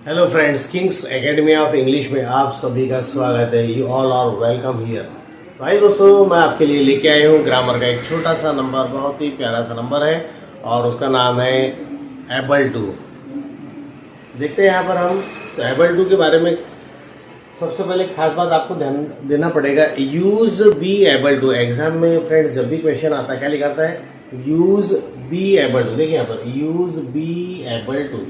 Hello friends, Kings Academy of English में आप सभी का स्वागत है। You all are welcome here. भाई दोस्तों, मैं आपके लिए लेके आया हूँ ग्रामर का एक छोटा सा नंबर, बहुत ही प्यारा सा नंबर है और उसका नाम है एबल टू। देखते हैं यहाँ पर हम तो एबल टू के बारे में सबसे पहले खास बात आपको ध्यान देना पड़ेगा। Use be able to, exam में फ्रेंड्स जब भी क्वेश्चन आता है क्या लिखा आता है? Use be able to. देखिए यहाँ पर use be able to,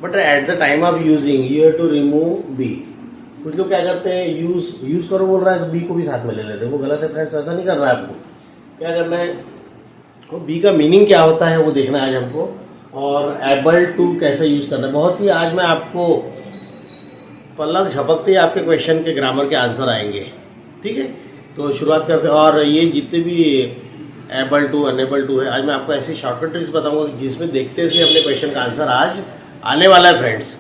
but at the time of using you have to remove be. कुछ लोग क्या करते हैं, यूज करो बोल रहा है तो बी को भी साथ में ले लेते हैं। वो गलत है फ्रेंड्स, ऐसा नहीं करना है। आपको क्या करना है, वो बी का मीनिंग क्या होता है वो देखना है आज हमको, और एबल टू कैसे यूज करना है। बहुत ही आज मैं आपको पलक झपकते ही आपके क्वेश्चन के ग्रामर के आंसर आएंगे। ठीक है, तो शुरुआत करते हैं। और ये जितने भी एबल टू अनेबल टू है, आज मैं आपको ऐसी शॉर्टकट ट्रिक्स बताऊंगा जिसमें देखते से अपने क्वेश्चन का आंसर आज आने वाला है फ्रेंड्स।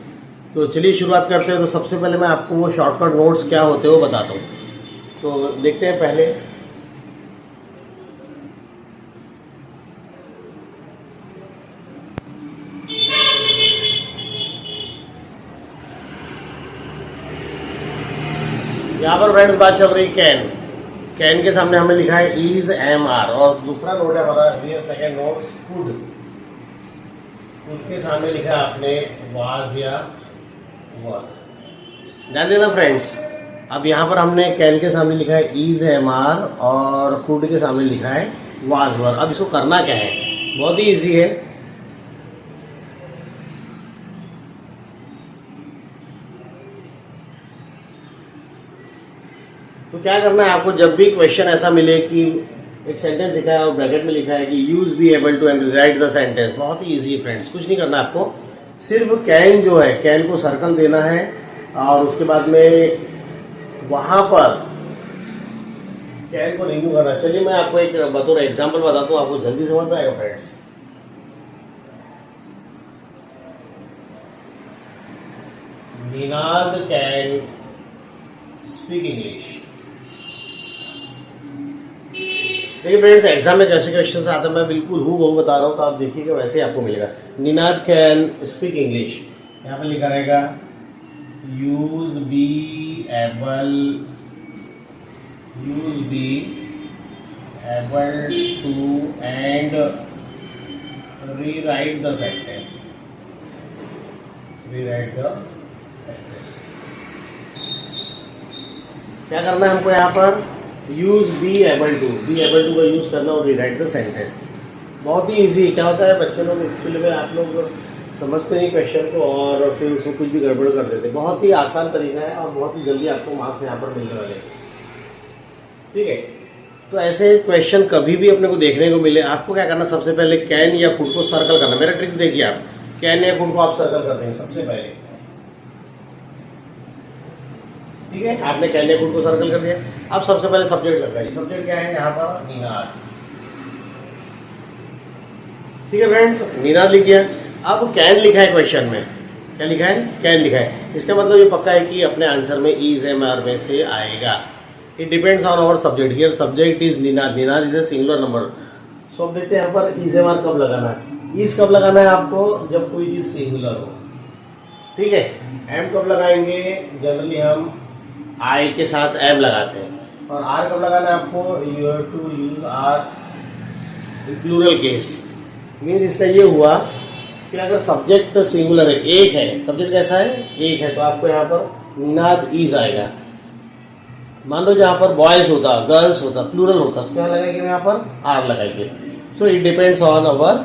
तो चलिए शुरुआत करते हैं। तो सबसे पहले मैं आपको वो शॉर्टकट नोट्स क्या होते हैं वो बताता हूँ। तो देखते हैं पहले। यहाँ पर फ्रेंड्स बात चल रही कैन। कैन के सामने हमने लिखा है इज एम आर, और दूसरा नोट है हमारा सेकेंड नोट कुड। उसके सामने लिखा है आपने वाज या वर। ध्यान देना फ्रेंड्स, अब यहाँ पर हमने कैन के सामने लिखा है इज एम आर और कुड के सामने लिखा है वाज वर। अब इसको करना क्या है, बहुत ही इजी है। तो क्या करना है आपको, जब भी क्वेश्चन ऐसा मिले कि एक सेंटेंस लिखा है और ब्रैकेट में लिखा है कि use be able to and write the sentence, बहुत ही इजी है फ्रेंड्स। कुछ नहीं करना आपको, सिर्फ कैन जो है कैन को सर्कल देना है और उसके बाद में वहां पर कैन को रिमूव करना है। चलिए मैं आपको एक बतौर एग्जांपल बताता हूँ, आपको जल्दी समझ में आएगा friends. Ninad can speak English. देखिए फ्रेंड्स, एग्जाम में कैसे क्वेश्चन आते हैं मैं बिल्कुल हूँ बता रहा हूँ, तो आप देखिएगा वैसे ही आपको मिलेगा। निनाद कैन स्पीक इंग्लिश, यहाँ पर लिखा रहेगा use be able to and rewrite the sentence. क्या करना है हमको, यहाँ पर यूज बी एबल टू का यूज करना और रीराइट द सेंटेंस। बहुत ही इजी। क्या होता है, बच्चे लोग एक्चुअली में आप लोग समझते नहीं क्वेश्चन को और फिर उसको कुछ भी गड़बड़ कर देते। बहुत ही आसान तरीका है और बहुत ही जल्दी आपको मार्क्स यहाँ पर मिलने वाले हैं। ठीक है, तो ऐसे क्वेश्चन कभी भी अपने को देखने को मिले, आपको क्या करना, सबसे पहले कैन या कुड को सर्कल करना। मेरा ट्रिक्स देखिए, आप कैन या कुड को आप सर्कल कर देंगे सबसे पहले। ठीक है, आपने कैन या कुड को सर्कल कर दिया। अब सबसे पहले सब्जेक्ट लगाइए। सब्जेक्ट क्या है यहाँ पर? निनाद। ठीक है फ्रेंड्स, निनाद लिख दिया। अब कैन लिखा है क्वेश्चन में, क्या लिखा है? कैन लिखा है। इसका मतलब ये पक्का है कि अपने आंसर में इज एम आर में से आएगा। It depends on our subject. Here subject is Ninad. Ninad is a singular number. So अब देखते हैं यहाँ पर इज एम आर कब लगाना है। इज कब लगाना है आपको? जब कोई चीज सिंगुलर हो। ठीक है, एम कब लगाएंगे? जनरली हम आई के साथ एम लगाते हैं। और आर कब लगाना है आपको? You have to use are plural case. Means इसका ये हुआ कि अगर सब्जेक्ट सिंगुलर है, एक है, सब्जेक्ट कैसा है? एक है, तो आपको यहाँ पर निनाद इज आएगा। मान लो जहाँ पर बॉयज होता, गर्ल्स होता, प्लूरल होता, तो क्या लगाएंगे यहाँ पर? आर लगाएंगे। So it depends on our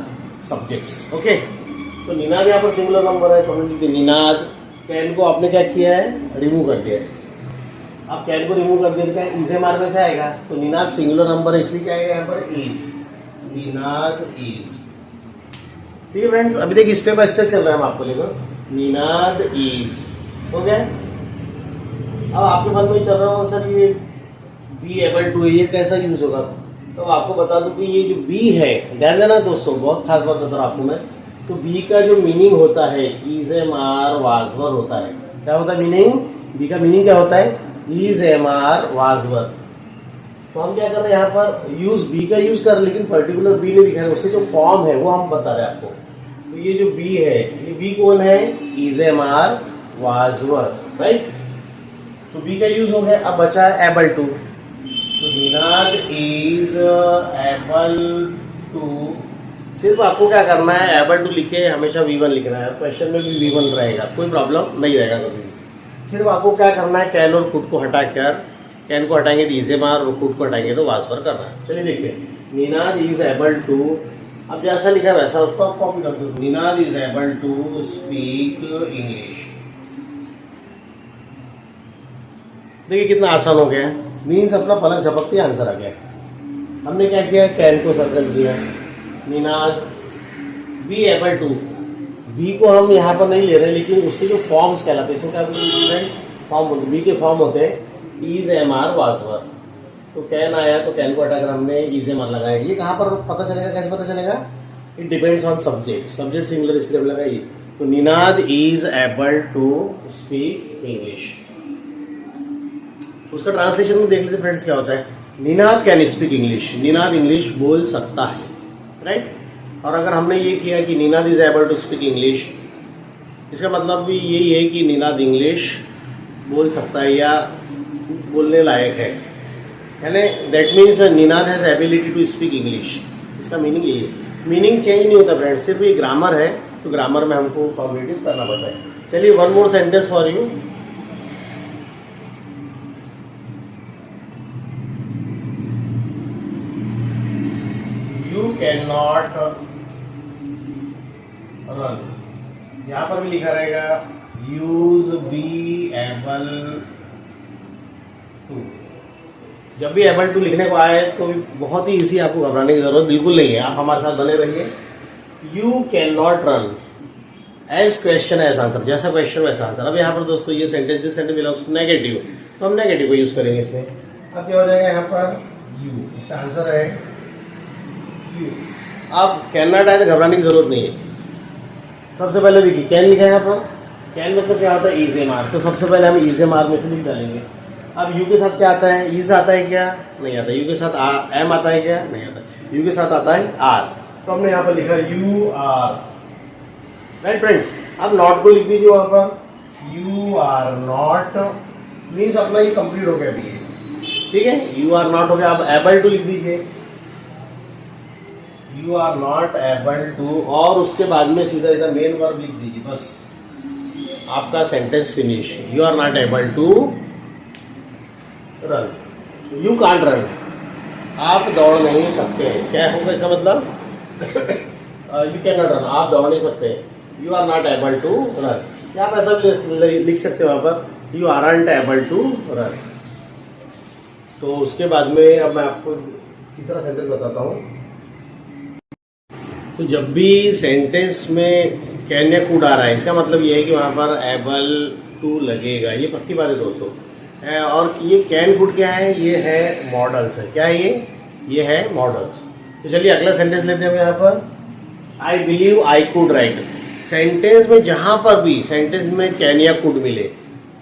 subjects. Okay, तो निनाद यहाँ पर सिंगुलर नंबर है, तो हमने लिखते निनाद। कैन को आपने क्या किया है? रिमूव कर दिया है। अब कैन को रिमूव कर दिया, इज एम आर में से आएगा, तो निनाद सिंगुलर नंबर है, इसलिए क्या आएगा यहाँ पर? इज। निनाद इज। ठीक है फ्रेंड्स, अभी देखिए स्टेप बाय स्टेप चल रहा है, हम आपको लेकर। निनाद इज हो गया। अब आपके मन में चल रहा हो सर ये बी एबल टू है, ये कैसा यूज होगा? तो आपको बता दूं कि ये जो बी है, ध्यान देना दोस्तों, बहुत खास बात बता रहा हूं आपको मैं। तो बी का जो मीनिंग होता है is am are was were होता है। क्या होता है मीनिंग? बी का मीनिंग क्या होता है? Is am are was were. तो हम क्या कर रहे हैं यहाँ पर? यूज बी का यूज कर रहे हैं, लेकिन पर्टिकुलर बी नहीं दिखा रहे, उसकी जो फॉर्म है वो हम बता रहे हैं आपको। तो ये जो बी है, ये बी कौन है? Is am are was were, right. तो बी का यूज हो गया। अब बचा है एबल टू। तो निनाद इज एबल टू, सिर्फ आपको क्या करना है, एबल टू लिख के हमेशा V1 लिखना है। क्वेश्चन में भी V1 रहेगा, कोई प्रॉब्लम नहीं रहेगा कभी भी। सिर्फ आपको क्या करना है, कैन और कुड को हटाकर, कैन को हटाएंगे तो इजेमार और कुड को हटाएंगे तो वाज वर करना है। चलिए देखिए, निनाद इज एबल टू, अब जैसा लिखा है वैसा उसको आप कॉपी कर दो। Ninad is able to speak English. देखिए कितना आसान हो गया, मीन्स अपना पलक झपकते आंसर आ गया। हमने क्या किया, कैन को सर्कल किया, Ninad B able to, B को हम यहाँ पर नहीं ले रहे, लेकिन उसके जो फॉर्म्स कहलाते हैं, इसको क्या बोलते हैं फ्रेंड्स, फॉर्म बोलते हैं। बी के फॉर्म होते हैं is am are was were. तो कैन आया तो कैन को हटाकर हमने इज एम आर लगाया। ये कहाँ पर पता चलेगा, कैसे पता चलेगा, it depends on subject, subject singular इसलिए हम लगा इज। तो Ninad is able to speak English. उसका ट्रांसलेशन में देख लेते फ्रेंड्स क्या होता है, Ninad can speak English, Ninad English बोल सकता है, राइट। और अगर हमने ये किया कि Ninad is able to speak English, इसका मतलब भी यही है कि निनाद इंग्लिश बोल सकता है या बोलने लायक है, यानी that means Ninad has ability to speak English. इसका मीनिंग यही है। मीनिंग चेंज नहीं होता फ्रेंड्स, सिर्फ ये ग्रामर है, तो ग्रामर में हमको फॉर्मेलिटीज करना पड़ता है। चलिए one more sentence for you. You can not run, यहां पर भी लिखा रहेगा यूज बी एबल टू। जब भी एबल टू लिखने को आए तो बहुत ही इजी, आपको घबराने की जरूरत बिल्कुल नहीं है, आप हमारे साथ बने रहिए। You can not run as question as answer, जैसा क्वेश्चन वैसा आंसर। अब यहाँ पर दोस्तों ये सेंटेंस, जिस सेंटेंस बिलोंग्स टू नेगेटिव, तो हम नेगेटिव को यूज करेंगे इसमें। अब क्या हो जाएगा यहाँ पर यू, इसका आंसर है यू। अब कैन नॉट आए तो घबराने की जरूरत नहीं है। सबसे पहले देखिए कैन लिखा है यहाँ पर, कैन मतलब क्या होता है, इज एम आर। तो सबसे पहले हम इज एम आर में से लिख डालेंगे। अब यू के साथ क्या आता है, इज आता है क्या, नहीं आता। यू के साथ एम आता है क्या, नहीं आता। यू के साथ आता है आर, तो हमने यहाँ पर लिखा यू आर, राइट फ्रेंड्स। अब नॉट को लिख दीजिए वहां पर, यू आर नॉट, मीन्स अपना ये कंप्लीट हो गया अभी, ठीक है। यू आर नॉट हो गया। अब एबल टू लिख दीजिए, you are not able to, और उसके बाद में सीधा सीधा मेन वर्ब लिख दीजिए, बस आपका sentence finish. You are not able to run, you can't run, आप दौड़ नहीं सकते। क्या होगा इसका मतलब, यू कैन नॉट रन, आप दौड़ नहीं सकते। You are not able to run, क्या आप ऐसा भी लिख सकते हो वहां पर, you aren't able to run. तो उसके बाद में अब मैं आपको तीसरा सेंटेंस बताता हूं। तो जब भी सेंटेंस में कैन या कुड आ रहा है, इसका मतलब ये है कि वहां पर एबल टू लगेगा, ये पक्की बात है दोस्तों। और ये कैन कुड क्या है, ये है मॉडल्स है। क्या है ये है मॉडल्स। तो चलिए अगला सेंटेंस लेते हैं यहाँ पर, I believe I could write. Sentence में जहां पर भी सेंटेंस में कैन या कुड मिले,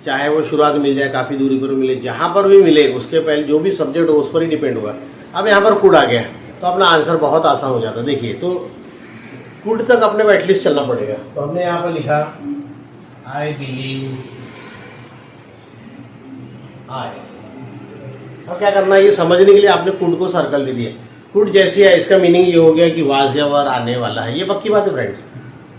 चाहे वो शुरुआत मिल जाए, काफी दूरी पर मिले, जहां पर भी मिले उसके पहले जो भी सब्जेक्ट हो उस पर ही डिपेंड होगा। अब यहाँ पर कुड आ गया तो अपना आंसर बहुत आसान हो जाता है। देखिए, तो कुड तक अपने को एटलीस्ट चलना पड़ेगा। तो हमने यहाँ पर लिखा आई बिलीव आई। अब क्या करना है, ये समझने के लिए आपने कुड को सर्कल दे दिया। कुड जैसी है, इसका मीनिंग ये हो गया कि वाज या वर आने वाला है, ये पक्की बात है फ्रेंड्स।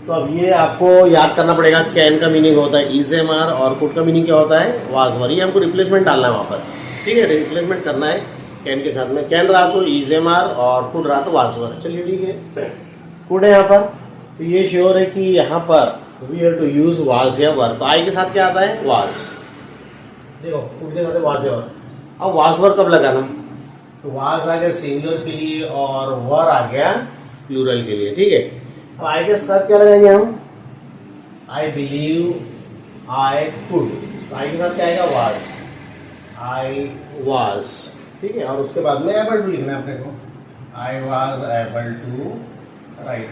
तो अब ये आपको याद करना पड़ेगा, कैन का मीनिंग होता है इज एम आर, और कुड का मीनिंग क्या होता है, वाज वर। ये हमको रिप्लेसमेंट डालना है वहां पर, ठीक है, रिप्लेसमेंट करना है कैन के साथ में। कैन रहा तो इज एम आर और कुड रहा तो वाज वर। चलिए ठीक है, कुड है यहाँ पर, तो ये श्योर है कि यहाँ पर we have to use was या वर। तो आई के साथ क्या आता है, वाज। देखो कुड के साथ वाज या वर। अब वाज वर कब लगाना, तो वाज आ गया सिंगुलर के लिए और वर आ गया प्लूरल के लिए, ठीक है। अब आई के साथ क्या लगाएंगे हम, आई बिलीव आई कुड। तो आई के साथ क्या आएगा, वाज, आई वाज, ठीक है। और उसके बाद में एबल टू लिखना है अपने को, I was able to write.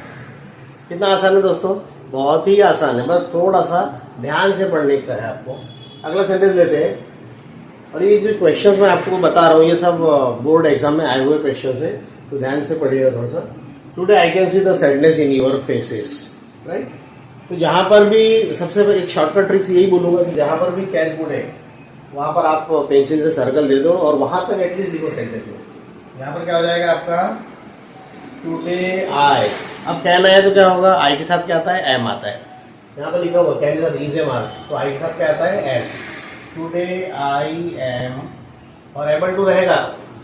कितना आसान है दोस्तों, बहुत ही आसान है, बस थोड़ा सा ध्यान से पढ़ने का है आपको। अगला सेंटेंस लेते हैं, और ये जो क्वेश्चंस मैं आपको बता रहा हूँ ये सब बोर्ड एग्जाम में आए हुए क्वेश्चंस है, तो ध्यान से पढ़िएगा थोड़ा सा। Today I can see the sadness in your faces, right. तो जहां पर भी सबसे एक शॉर्टकट ट्रिक्स यही बोलूंगा कि जहां पर भी कैन पुट है वहां पर आप पेंसिल से सर्कल दे दो और वहां तक एटलीस्ट लिखो सेंटेंस में। यहाँ पर क्या हो जाएगा आपका टुडे आई। अब कैन आया तो क्या होगा, आई के साथ क्या आता है, एम आता है। यहाँ पर लिखा होगा कैन के साथ इज एम आर, तो आई के साथ क्या आता है, एम। टुडे आई एम और एबल टू रहेगा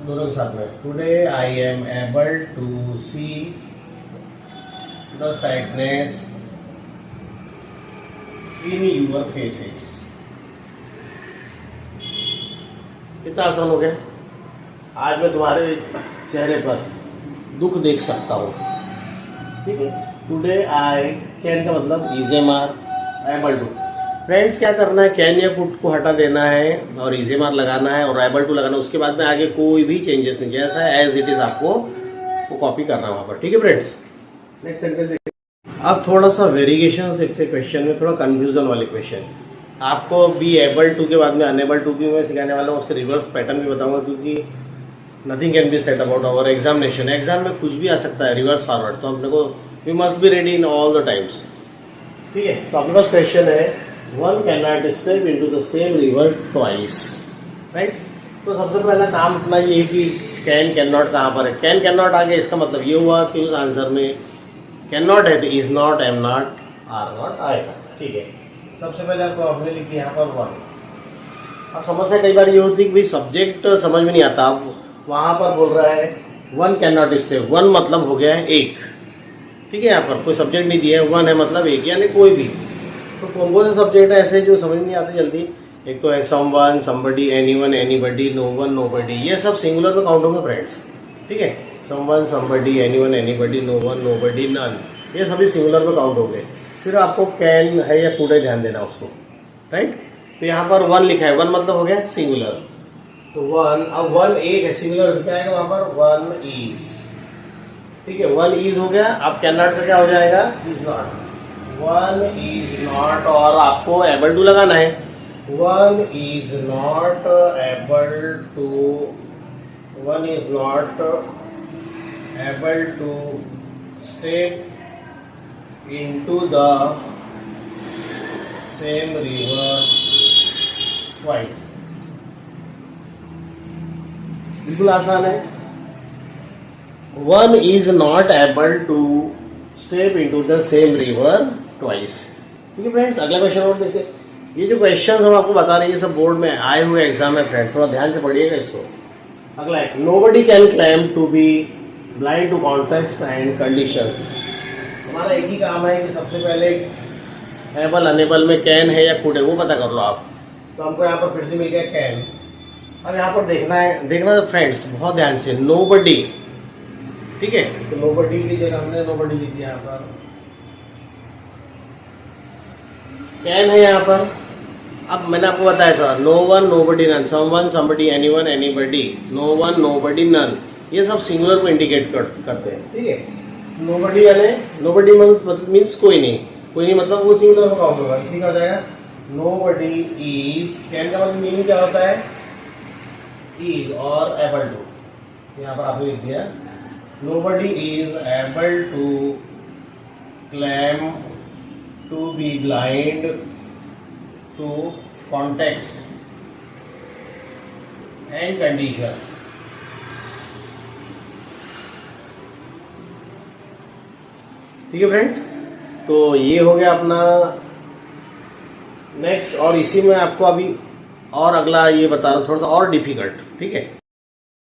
दोनों के साथ में। Today I am able to see the sadness in your faces. कितना आसान हो गया। आज मैं तुम्हारे चेहरे पर दुख देख सकता हूँ, ठीक है। टुडे आई कैन का मतलब is am are able to. Friends क्या करना है, कैन या कुड को हटा देना है और इज एम आर लगाना है और एबल टू लगाना है। उसके बाद में आगे कोई भी चेंजेस नहीं, जैसा है एज इट इज आपको वो कॉपी करना है वहां पर, ठीक है फ्रेंड्स। नेक्स्ट सेंटेंस देखिए। अब थोड़ा सा वेरिएशंस देखते हैं क्वेश्चन में, थोड़ा कंफ्यूजन वाले क्वेश्चन। आपको बी एबल टू के बाद में अनेबल टू की मैं सिखाने वाला हूँ, उसके रिवर्स पैटर्न भी बताऊंगा, क्योंकि nothing can be set about our examination. Exam में कुछ भी आ सकता है रिवर्स फॉरवर्ड, तो अपने को we must be ready in all the times, ठीक है। तो अपने पास क्वेश्चन है one can not step into the same river twice, right. तो सबसे पहला काम अपना ये कि कैन नॉट कहाँ पर है। कैन नॉट आ गया, इसका मतलब ये हुआ कि उस आंसर में कैन नॉट है तो is not, am not, are not आएगा, ठीक है। सबसे पहले आपको आपने लिखी यहाँ पर वन। अब समस्या कई बार ये होती है कि भाई सब्जेक्ट समझ में नहीं आता, अब वहां पर बोल रहा है one can not stay. One मतलब हो गया है एक, ठीक है। यहाँ पर कोई सब्जेक्ट नहीं दिया है, वन है मतलब एक, यानी कोई भी। तो कौन से सब्जेक्ट है ऐसे जो समझ नहीं आते जल्दी। एक तो है someone, somebody, anyone, anybody, no one, nobody, ये सब सिंगुलर में काउंट होंगे फ्रेंड्स, ठीक है। Someone, somebody, anyone, anybody, no one, nobody, none, ये सभी सिंगुलर में काउंट होंगे। सिर्फ आपको कैन है या कुड है ध्यान देना उसको, राइट। तो यहाँ पर वन लिखा है, वन मतलब हो गया सिंगुलर, तो वन। अब वन एक है, सिंगुलर क्या आएगा वहां पर, वन इज, ठीक है। वन इज हो गया। अब कैन नॉट का क्या हो जाएगा, is not. One is not और आपको एबल टू लगाना है। One is not able to, one is not able to step into the same river twice। बिल्कुल आसान है। One is not able to step into the same river twice, ठीक है friends. अगला क्वेश्चन और देखते। ये जो क्वेश्चन हम आपको बता रहे हैं ये सब बोर्ड में आए हुए एग्जाम है फ्रेंड, थोड़ा ध्यान से पढ़िएगा इसको। अगला है nobody can claim to be blind to context and conditions. हमारा एक ही काम है कि सबसे पहले एबल अनेबल में कैन है या कुड है वो पता कर लो आप। तो हमको यहाँ पर फिर से मिल गया कैन। अब यहाँ पर देखना फ्रेंड्स बहुत ध्यान से, नोबडी, ठीक है। तो नोबडी की जगह हमने नोबडी लिख दिया यहाँ पर, कैन है यहाँ पर। अब मैंने आपको बताया था no one, nobody, none, someone, somebody, anyone, anybody, no one, nobody, none, ये सब सिंगुलर को इंडिकेट करते हैं, ठीक है। नोबडी यानी नोबडी मीन्स कोई नहीं मतलब वो सिंगुलर में काउंट होगा, इसलिए क्या हो जाएगा नोबडी इज। कैन का मतलब मीनिंग क्या होता है, इज और एबल टू। यहाँ पर आपने लिख दिया nobody is able to claim to be blind to context and conditions. ठीक है फ्रेंड्स, तो ये हो गया अपना नेक्स्ट। और इसी में आपको अभी और अगला ये बता रहा हूँ थोड़ा सा और डिफिकल्ट, ठीक है।